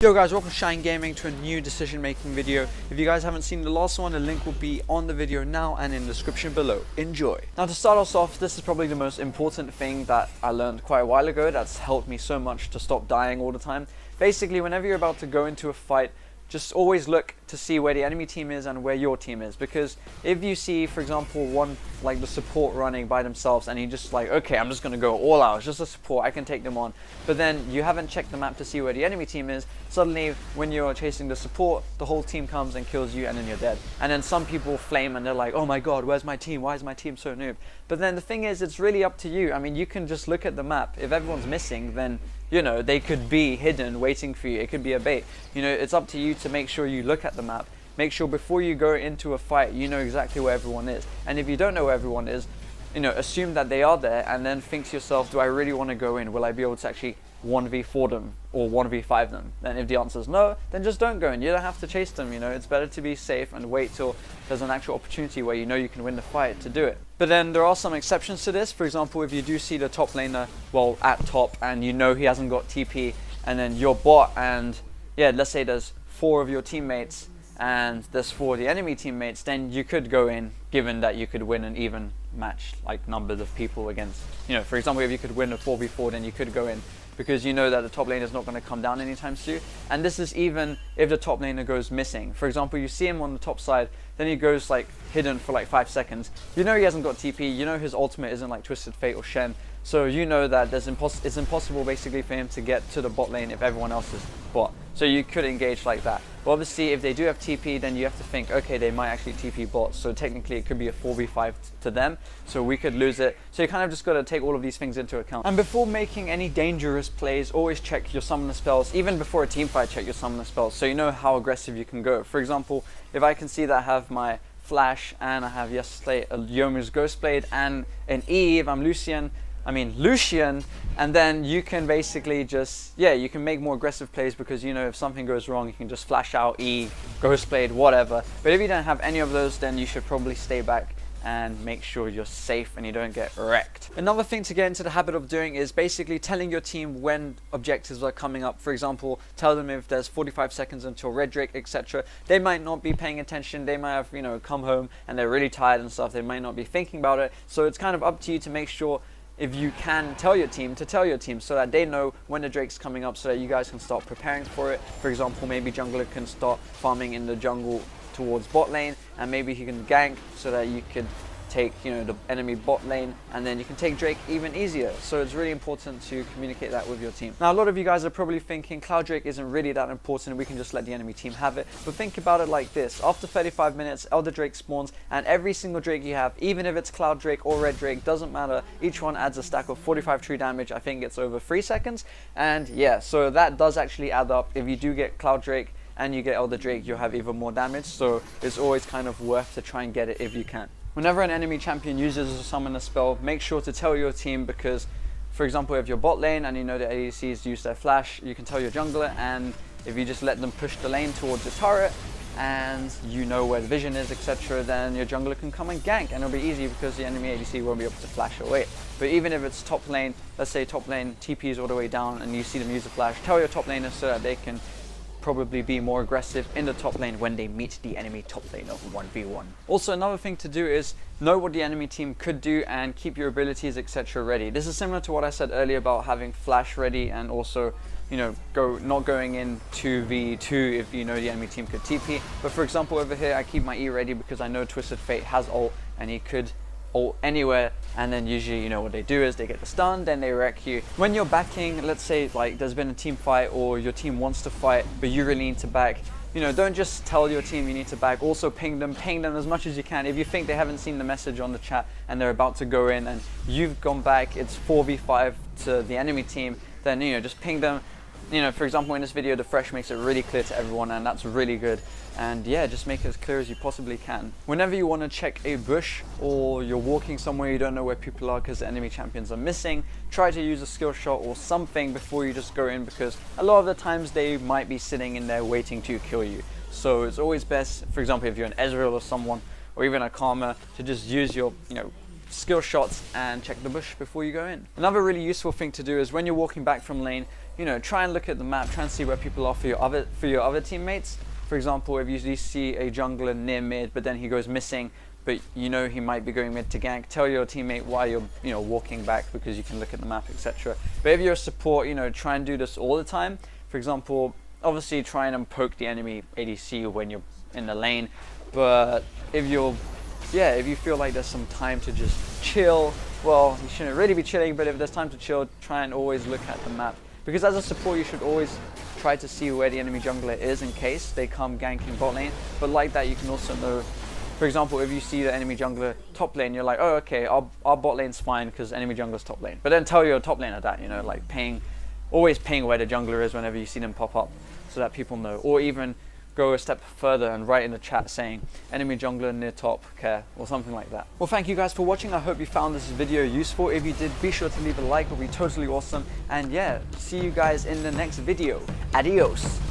Yo guys, welcome to ShayanGaming to a new decision making video. If you guys haven't seen the last one, the link will be on the video now and in the description below. Enjoy. Now to start us off, this is probably the most important thing that I learned quite a while ago that's helped me so much to stop dying all the time. Basically, whenever you're about to go into a fight, just always look to see where the enemy team is and where your team is, because if you see, for example, one like the support running by themselves and you just like, okay, I'm just gonna go all out, it's just a support, I can take them on, but then you haven't checked the map to see where the enemy team is, suddenly when you're chasing the support, the whole team comes and kills you and then you're dead. And then some people flame and they're like, oh my god, where's my team, why is my team so noob? But then the thing is, it's really up to you. I mean, you can just look at the map. If everyone's missing, then you know, they could be hidden waiting for you. It could be a bait. You know, it's up to you to make sure you look at the map. Make sure before you go into a fight, you know exactly where everyone is. And if you don't know where everyone is, you know, assume that they are there and then think to yourself, do I really want to go in? Will I be able to actually 1v4 them or 1v5 them? Then if the answer is no, then just don't go in. You don't have to chase them, you know. It's better to be safe and wait till there's an actual opportunity where you know you can win the fight to do it. But then there are some exceptions to this. For example, if you do see the top laner, well, at top, and you know he hasn't got TP, and then your bot, and yeah, let's say there's 4 of your teammates and there's 4 of the enemy teammates, then you could go in, given that you could win an even match, like numbers of people against, you know, for example, if you could win a 4v4, then you could go in, because you know that the top lane is not going to come down anytime soon. And this is even if the top laner goes missing. For example, you see him on the top side, then he goes like hidden for like 5 seconds. You know he hasn't got TP, you know his ultimate isn't like Twisted Fate or Shen, so you know that it's impossible basically for him to get to the bot lane if everyone else is bot. So you could engage like that. But obviously if they do have TP, then you have to think, okay, they might actually TP bot, so technically it could be a 4v5 to them, so we could lose it. So you kind of just got to take all of these things into account. And before making any dangerous plays, always check your summoner spells. Even before a team fight, check your summoner spells, so you know how aggressive you can go. For example, if I can see that I have my Flash and I have yesterday a Yomu's Ghostblade and an E if I'm Lucian, and then you can basically just, yeah, you can make more aggressive plays, because you know if something goes wrong, you can just flash out E, Ghostblade, whatever. But if you don't have any of those, then you should probably stay back and make sure you're safe and you don't get wrecked. Another thing to get into the habit of doing is basically telling your team when objectives are coming up. For example, tell them if there's 45 seconds until red drake, etc. They might not be paying attention, they might have, you know, come home and they're really tired and stuff, they might not be thinking about it. So it's kind of up to you to make sure, if you can tell your team, to tell your team so that they know when the drake's coming up, so that you guys can start preparing for it. For example, maybe jungler can start farming in the jungle towards bot lane, and maybe he can gank so that you could take, you know, the enemy bot lane, and then you can take Drake even easier. So it's really important to communicate that with your team. Now a lot of you guys are probably thinking Cloud Drake isn't really that important, we can just let the enemy team have it. But think about it like this: after 35 minutes, Elder Drake spawns, and every single Drake you have, even if it's Cloud Drake or Red Drake, doesn't matter, each one adds a stack of 45 true damage. I think it's over 3 seconds, and yeah, so that does actually add up. If you do get Cloud Drake and you get Elder Drake, you'll have even more damage, so it's always kind of worth to try and get it if you can. Whenever an enemy champion uses a summoner spell, make sure to tell your team, because for example, if you're bot lane and you know the ADCs use their flash, you can tell your jungler, and if you just let them push the lane towards the turret and you know where the vision is, etc., then your jungler can come and gank, and it'll be easy because the enemy ADC won't be able to flash away. But even if it's top lane, let's say top lane TP is all the way down and you see them use a flash, tell your top laners so that they can probably be more aggressive in the top lane when they meet the enemy top lane of 1v1. Also, another thing to do is know what the enemy team could do and keep your abilities, etc., ready. This is similar to what I said earlier about having flash ready, and also, you know, not going in 2v2 if you know the enemy team could TP. But for example, over here I keep my E ready because I know Twisted Fate has ult and he could ult anywhere, and then usually, you know, what they do is they get the stun, then they wreck you. When you're backing, let's say like there's been a team fight or your team wants to fight but you really need to back, you know, don't just tell your team you need to back, also ping them as much as you can. If you think they haven't seen the message on the chat and they're about to go in and you've gone back, it's 4v5 to the enemy team, then, you know, just ping them. You know, for example, in this video, the Fresh makes it really clear to everyone, and that's really good. And yeah, just make it as clear as you possibly can. Whenever you want to check a bush, or you're walking somewhere you don't know where people are because the enemy champions are missing, try to use a skill shot or something before you just go in, because a lot of the times they might be sitting in there waiting to kill you. So it's always best, for example, if you're an Ezreal or someone, or even a Karma, to just use your, you know, skill shots and check the bush before you go in. Another really useful thing to do is when you're walking back from lane, you know, try and look at the map, try and see where people are for your other teammates. For example, if you see a jungler near mid, but then he goes missing, but you know he might be going mid to gank, tell your teammate why you're, you know, walking back, because you can look at the map, etc. But if you're a support, you know, try and do this all the time. For example, obviously try and poke the enemy ADC when you're in the lane, but if you feel like there's some time to just chill, well, you shouldn't really be chilling, but if there's time to chill, try and always look at the map. Because as a support, you should always try to see where the enemy jungler is in case they come ganking bot lane. But like that, you can also know, for example, if you see the enemy jungler top lane, you're like, oh, okay, our bot lane's fine because enemy jungler's top lane. But then tell your top laner that, you know, like always ping where the jungler is whenever you see them pop up, so that people know. Or even go a step further and write in the chat saying enemy jungler near top care, or something like that. Well, thank you guys for watching. I hope you found this video useful. If you did, be sure to leave a like, it would be totally awesome. And yeah, see you guys in the next video. Adios.